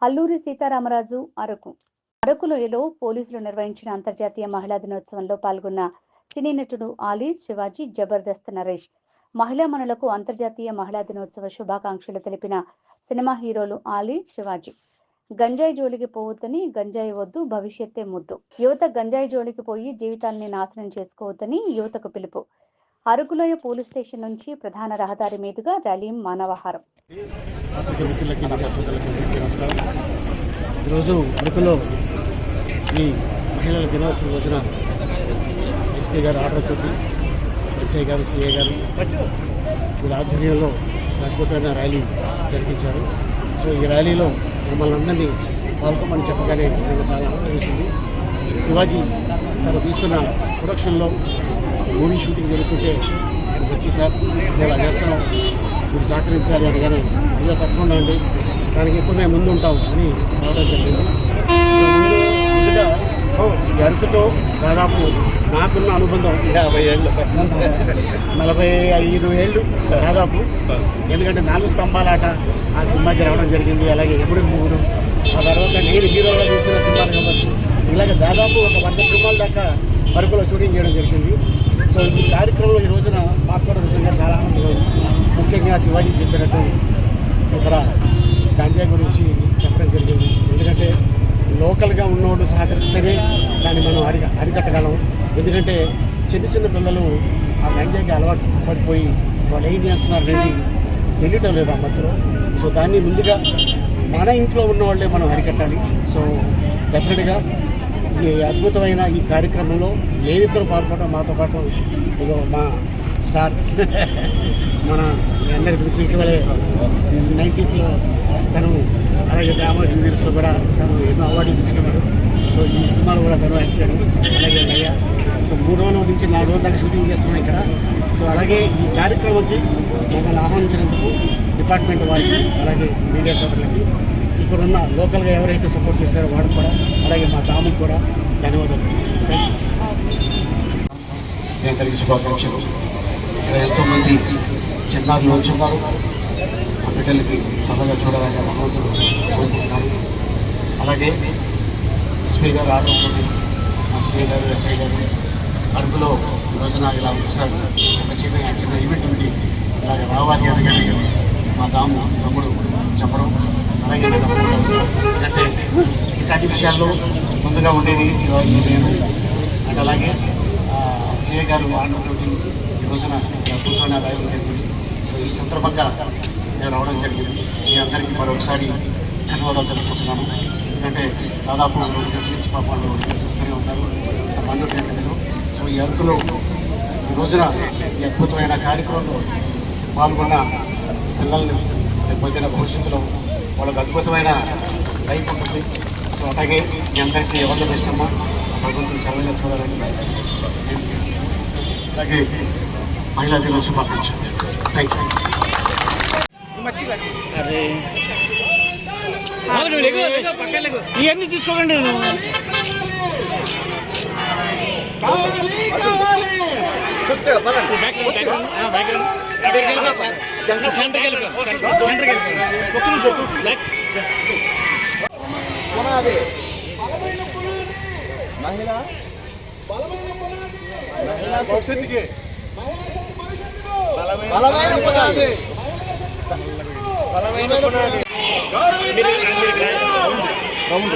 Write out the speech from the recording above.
అల్లూరి సీతారామరాజు అరకులోయలో పోలీసులు నిర్వహించిన అంతర్జాతీయ మహిళా దినోత్సవంలో పాల్గొన్న సినీ నటుడు ఆలీ, శివాజీ, జబర్దస్త్ నరేష్. మహిళామణులకు అంతర్జాతీయ మహిళా దినోత్సవ శుభాకాంక్షలు తెలిపిన సినిమా హీరోలు ఆలీ, శివాజీ. గంజాయి జోలికి పోవద్దని, గంజాయి వద్దు భవిష్యత్తే ముద్దు. యువత గంజాయి జోలికి పోయి జీవితాన్ని నాశనం చేసుకోవద్దని యువతకు పిలుపు. అరకులోయ పోలీస్ స్టేషన్ నుంచి ప్రధాన రహదారి మీదుగా ర్యాలీ, మానవహారం. ఈరోజు అరకులో ఈ మహిళల దినోత్సవం రోజున ఎస్పీ గారు ఆర్డర్ తోటి ఎస్ఐ గారు, సిఐ గారు వీళ్ళ ఆధ్వర్యంలో అద్భుతమైన ర్యాలీ జరిపించారు. సో ఈ ర్యాలీలో మమ్మల్ని అందరినీ పాల్గొమని చెప్పగానే నాకు చాలా ఆనందం వేసింది. శివాజీ తను తీసుకున్న ప్రొడక్షన్లో మూవీ షూటింగ్ జరుగుతుంటే ఆయనకు వచ్చి, సార్ మేము ఇలా చేస్తున్నాం, మీరు సహకరించాలి అనగానే ఇలా తప్పకుండా అండి, దానికి ఎప్పుడు మేము ముందు ఉంటాం అని రావడం జరిగింది. ముందుగా ఈ అరకుతో దాదాపు నాకున్న అనుబంధం 45 ఏళ్ళు దాదాపు. ఎందుకంటే 4 స్తంభాలాట ఆ సినిమాకి రావడం జరిగింది. అలాగే ఎప్పుడు మూడు, ఆ తర్వాత నేను హీరోగా చేసిన సినిమాలు కావచ్చు, ఇలాగే దాదాపు ఒక 100 సినిమాల దాకా అరకులో షూటింగ్ చేయడం జరిగింది. సో ఈ కార్యక్రమంలో ఈ రోజున మాట్లాడడం నిజంగా చాలా ఆనందం. ముఖ్యంగా శివాజీ చెప్పినట్టు ఇక్కడ గంజాయి గురించి చెప్పడం జరిగింది. ఎందుకంటే లోకల్గా ఉన్నోళ్ళు సహకరిస్తేనే దాన్ని మనం అరికట్టగలం. ఎందుకంటే చిన్న చిన్న పిల్లలు ఆ గంజాయికి అలవాటు పడిపోయి వాళ్ళు ఏం చేస్తున్నారనేది తెలియటం లేదు ఆ మధ్యలో. సో దాన్ని ముందుగా మన ఇంట్లో ఉన్న వాళ్ళే మనం అరికట్టాలి. సో డెఫినెట్గా ఈ అద్భుతమైన ఈ కార్యక్రమంలో మేమిద్దరు పాల్గొనడం, మాతో పాటు ఇదో మా స్టార్ మన అందరికి తెలిసి ఇటీవలే 90స్లో తను, అలాగే డ్రామా జూనియర్స్లో కూడా తను ఎన్నో అవార్డులు తీసుకున్నాడు. సో ఈ సినిమాలో కూడా తను యాక్ట్ చేయడం, అలాగే అయ్య. సో 3 రోజుల నుంచి 4 రోజుల దాకా షూటింగ్ చేస్తున్నాం ఇక్కడ. సో అలాగే ఈ కార్యక్రమానికి మమ్మల్ని ఆహ్వానించినందుకు డిపార్ట్మెంట్ వారికి, అలాగే మీడియా సోదరులకి, ఇక్కడున్న లోకల్గా ఎవరైతే సపోర్ట్ చేశారో వాడికి కూడా, అలాగే మా తాముకు కూడా ధన్యవాదాలు. నేను కలిగి శుభాకాంక్షలు. ఇక్కడ ఎంతోమంది చిన్నారులు వచ్చున్నారు. ఆ బిడ్డలకి చల్లగా చూడాలని భగవంతుడు కోరుకుంటున్నాను. అలాగే ఎస్పీ గారు ఆర్డర్, మా సిఐ గారు, ఎస్ఐ గారు అరకులో ఈ రోజున ఇలా ఒకసారి ఒక చిన్న ఈవెంట్ ఉంది, ఇలాగ రావాలి అనగానే మా తమ్ముడు చెప్పడం, అలాగే ఎందుకంటే ఇలాంటి విషయాల్లో ముందుగా ఉండేది శివాజీ, నేను అండ్ అలాగే సిఐ గారు ఆర్డర్ తోటి ఈ రోజున కూర్చొని ర్యాలీ జరిగింది. సో ఈ సందర్భంగా నేను రావడం జరిగింది. మీ అందరికీ మరొకసారి ధన్యవాదాలు తెలుపుకుంటున్నాను. ఎందుకంటే దాదాపు 2 గంటల నుంచి మా వాళ్ళు చూస్తూనే ఉంటారు, అంత పండు గంటలు. సో ఈ అరకులో ఈ రోజున ఈ అద్భుతమైన కార్యక్రమంలో పాల్గొన్న పిల్లల్ని రేపొద్దున భవిష్యత్తులో వాళ్ళకి అద్భుతమైన లైఫ్ ఉంటుంది. సో అలాగే మీ అందరికీ ఎవరితో ఇష్టమో భగవంతులు చల్లగా చూడాలని, అలాగే మహిళా దిన శుభాకాంక్షలు. Thank you. అరే ఇవన్నీ తీసుకోండి. మహిళా భవిష్యత్తుకి బలమైన పునాది. రౌండ్